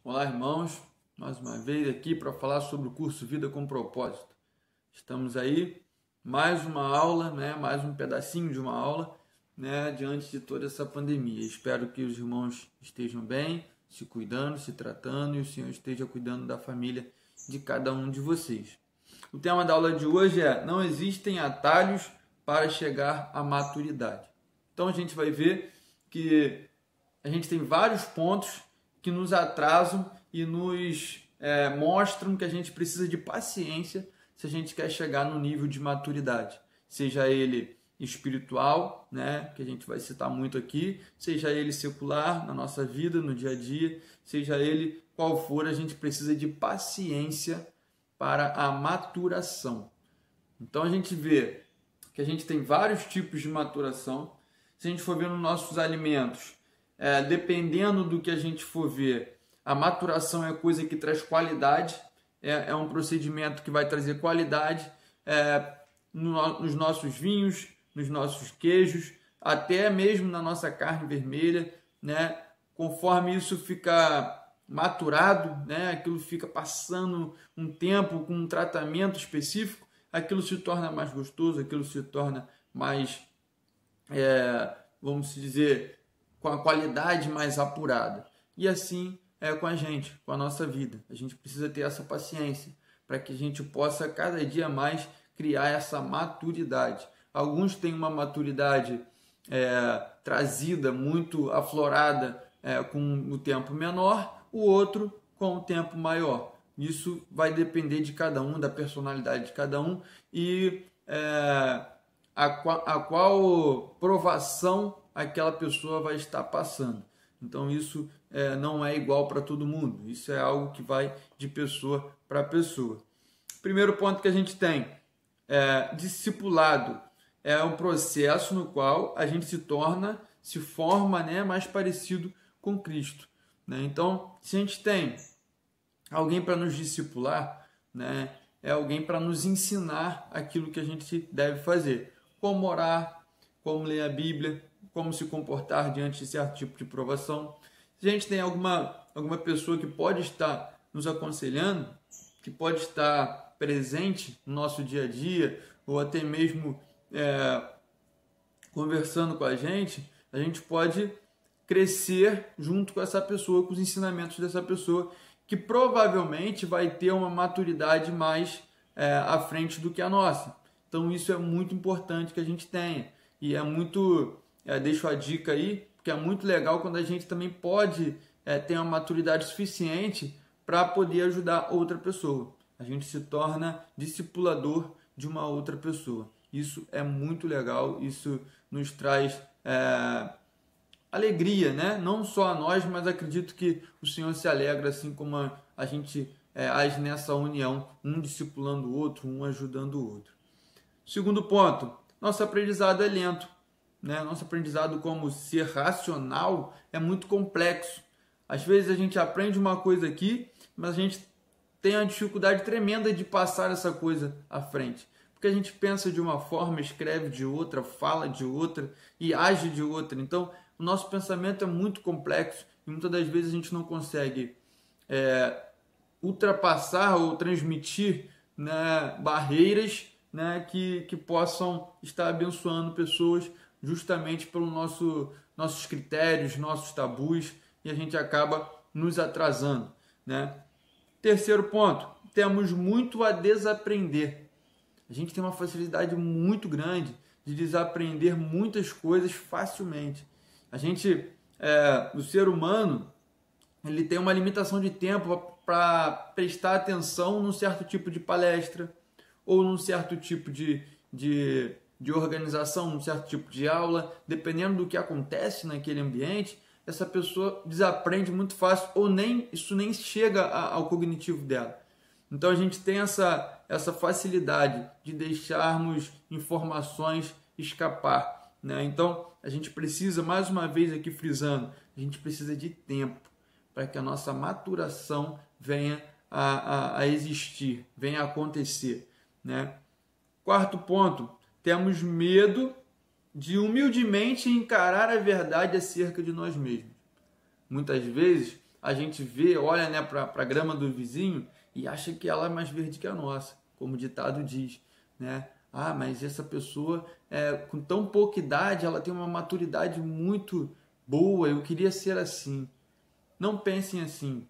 Olá, irmãos, mais uma vez aqui para falar sobre o curso Vida com Propósito. Estamos aí, mais uma aula, mais um pedacinho de uma aula, diante de toda essa pandemia. Espero que os irmãos estejam bem, se cuidando, se tratando e o Senhor esteja cuidando da família de cada um de vocês. O tema da aula de hoje é: não existem atalhos para chegar à maturidade. Então a gente vai ver que a gente tem vários pontos que nos atrasam e nos mostram que a gente precisa de paciência se a gente quer chegar no nível de maturidade. Seja ele espiritual, que a gente vai citar muito aqui, seja ele secular, na nossa vida, no dia a dia, seja ele qual for, a gente precisa de paciência para a maturação. Então a gente vê que a gente tem vários tipos de maturação. Se a gente for ver nos nossos alimentos, dependendo do que a gente for ver, a maturação é coisa que traz qualidade, é um procedimento que vai trazer qualidade nos nossos vinhos, nos nossos queijos, até mesmo na nossa carne vermelha, conforme isso fica maturado, aquilo fica passando um tempo com um tratamento específico, aquilo se torna mais gostoso, aquilo se torna mais, vamos dizer, com a qualidade mais apurada. E assim é com a gente, com a nossa vida. A gente precisa ter essa paciência para que a gente possa cada dia mais criar essa maturidade. Alguns têm uma maturidade trazida, muito aflorada, com o tempo menor, o outro com o tempo maior. Isso vai depender de cada um, da personalidade de cada um e a qual provação aquela pessoa vai estar passando. Então isso não é igual para todo mundo, isso é algo que vai de pessoa para pessoa. Primeiro ponto que a gente tem, discipulado, é um processo no qual a gente se forma mais parecido com Cristo. Então, se a gente tem alguém para nos discipular, é alguém para nos ensinar aquilo que a gente deve fazer, como orar, como ler a Bíblia, como se comportar diante de certo tipo de provação. Se a gente tem alguma pessoa que pode estar nos aconselhando, que pode estar presente no nosso dia a dia, ou até mesmo conversando com a gente pode crescer junto com essa pessoa, com os ensinamentos dessa pessoa, que provavelmente vai ter uma maturidade mais à frente do que a nossa. Então isso é muito importante que a gente tenha. E é muito, deixo a dica aí, porque é muito legal quando a gente também pode ter uma maturidade suficiente para poder ajudar outra pessoa. A gente se torna discipulador de uma outra pessoa. Isso é muito legal, isso nos traz alegria, não só a nós, mas acredito que o Senhor se alegra, assim como a gente age nessa união, um discipulando o outro, um ajudando o outro. Segundo ponto, nosso aprendizado é lento. Nosso aprendizado como ser racional é muito complexo. Às vezes a gente aprende uma coisa aqui, mas a gente tem uma dificuldade tremenda de passar essa coisa à frente. Porque a gente pensa de uma forma, escreve de outra, fala de outra e age de outra. Então, o nosso pensamento é muito complexo e muitas das vezes a gente não consegue ultrapassar ou transmitir barreiras que possam estar abençoando pessoas justamente pelos nossos critérios, nossos tabus, e a gente acaba nos atrasando. Terceiro ponto, temos muito a desaprender. A gente tem uma facilidade muito grande de desaprender muitas coisas facilmente. O ser humano, ele tem uma limitação de tempo para prestar atenção num certo tipo de palestra, ou num certo tipo de organização, num certo tipo de aula, dependendo do que acontece naquele ambiente, essa pessoa desaprende muito fácil, ou isso nem chega ao cognitivo dela. Então a gente tem essa facilidade de deixarmos informações escapar. Então a gente precisa, mais uma vez aqui frisando, a gente precisa de tempo para que a nossa maturação venha a existir, venha a acontecer. Quarto ponto, temos medo de humildemente encarar a verdade acerca de nós mesmos. Muitas vezes a gente vê, olha, né, para a grama do vizinho e acha que ela é mais verde que a nossa, como o ditado diz, né? Ah, mas essa pessoa, com tão pouca idade, ela tem uma maturidade muito boa, eu queria ser assim. Não pensem assim.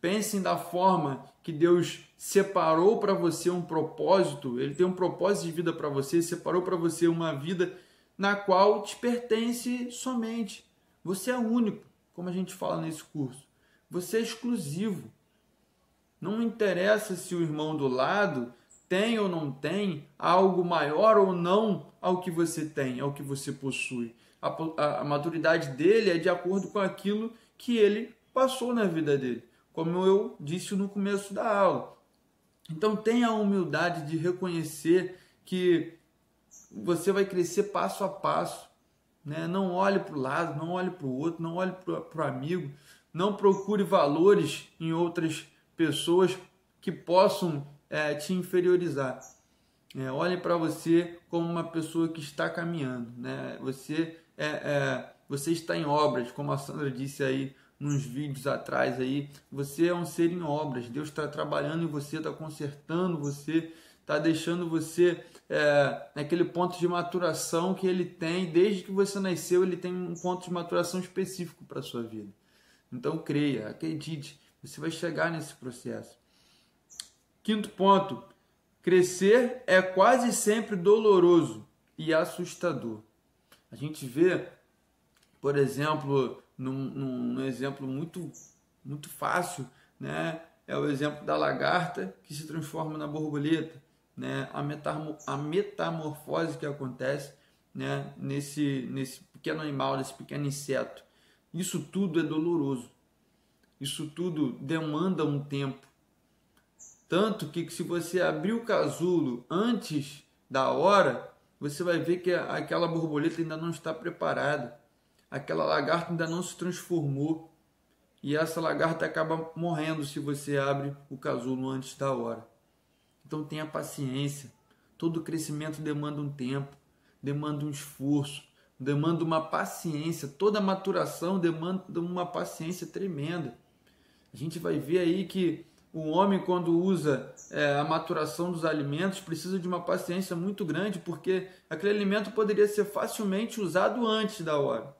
Pensem da forma que Deus separou para você um propósito, Ele tem um propósito de vida para você, separou para você uma vida na qual te pertence somente. Você é único, como a gente fala nesse curso. Você é exclusivo. Não interessa se o irmão do lado tem ou não tem algo maior ou não ao que você tem, ao que você possui. A maturidade dele é de acordo com aquilo que ele passou na vida dele, como eu disse no começo da aula. Então tenha a humildade de reconhecer que você vai crescer passo a passo, né? Não olhe para o lado, não olhe para o outro, não olhe para o amigo, não procure valores em outras pessoas que possam te inferiorizar. Olhe para você como uma pessoa que está caminhando, né? Você está em obras, como a Sandra disse aí nos vídeos atrás aí, você é um ser em obras, Deus está trabalhando em você, está consertando você, está deixando você naquele ponto de maturação que Ele tem, desde que você nasceu, Ele tem um ponto de maturação específico para a sua vida. Então creia, acredite, você vai chegar nesse processo. Quinto ponto, crescer é quase sempre doloroso e assustador. A gente vê, por exemplo, num exemplo muito fácil, né? É o exemplo da lagarta que se transforma na borboleta, né? A metamorfose que acontece, né? nesse pequeno animal, nesse pequeno inseto. Isso tudo é doloroso. Isso tudo demanda um tempo. Tanto que se você abrir o casulo antes da hora, você vai ver que aquela borboleta ainda não está preparada. Aquela lagarta ainda não se transformou. E essa lagarta acaba morrendo se você abre o casulo antes da hora. Então tenha paciência. Todo crescimento demanda um tempo, demanda um esforço, demanda uma paciência. Toda maturação demanda uma paciência tremenda. A gente vai ver aí que o homem, quando usa a maturação dos alimentos, precisa de uma paciência muito grande, porque aquele alimento poderia ser facilmente usado antes da hora.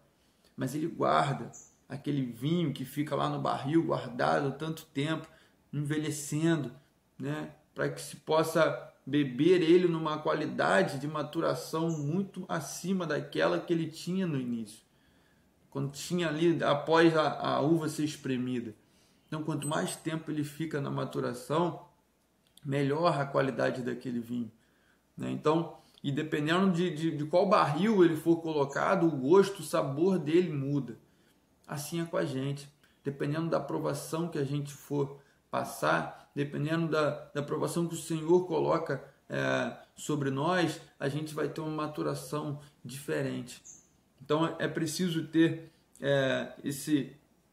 Mas ele guarda aquele vinho que fica lá no barril, guardado tanto tempo, envelhecendo, né? Para que se possa beber ele numa qualidade de maturação muito acima daquela que ele tinha no início, quando tinha ali, após a uva ser espremida. Então, quanto mais tempo ele fica na maturação, melhor a qualidade daquele vinho, né? Então, e dependendo de qual barril ele for colocado, o gosto, o sabor dele muda. Assim é com a gente. Dependendo da provação que a gente for passar, dependendo da provação que o Senhor coloca sobre nós, a gente vai ter uma maturação diferente. Então, é preciso ter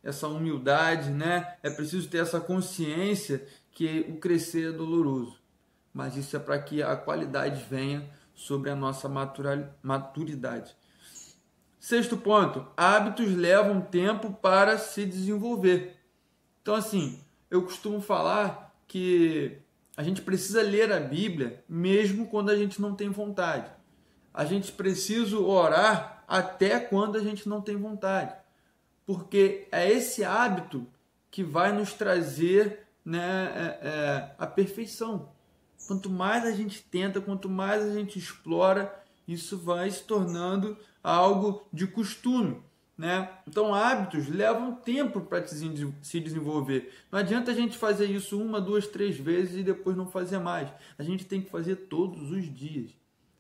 essa humildade, né? É preciso ter essa consciência que o crescer é doloroso, mas isso é para que a qualidade venha sobre a nossa maturidade. Sexto ponto, hábitos levam tempo para se desenvolver. Então, assim, eu costumo falar que a gente precisa ler a Bíblia mesmo quando a gente não tem vontade. A gente precisa orar até quando a gente não tem vontade, porque é esse hábito que vai nos trazer, né, a perfeição. Quanto mais a gente tenta, quanto mais a gente explora, isso vai se tornando algo de costume, né? Então, hábitos levam tempo para se desenvolver. Não adianta a gente fazer isso 1, 2, 3 vezes e depois não fazer mais. A gente tem que fazer todos os dias.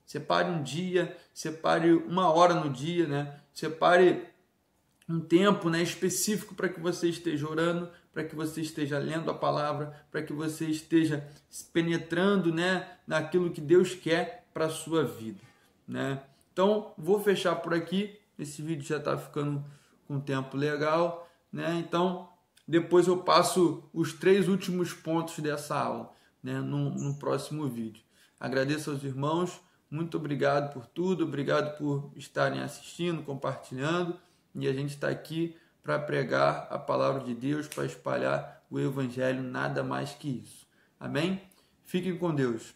Separe um dia, separe 1 hora no dia, né? Separe um tempo, né, específico para que você esteja orando, para que você esteja lendo a palavra, para que você esteja penetrando, né, naquilo que Deus quer para a sua vida, né? Então, vou fechar por aqui. Esse vídeo já está ficando com um tempo legal, né? Então, depois eu passo os 3 últimos pontos dessa aula, né, no próximo vídeo. Agradeço aos irmãos, muito obrigado por tudo, obrigado por estarem assistindo, compartilhando, e a gente está aqui para pregar a palavra de Deus, para espalhar o Evangelho, nada mais que isso. Amém? Fiquem com Deus.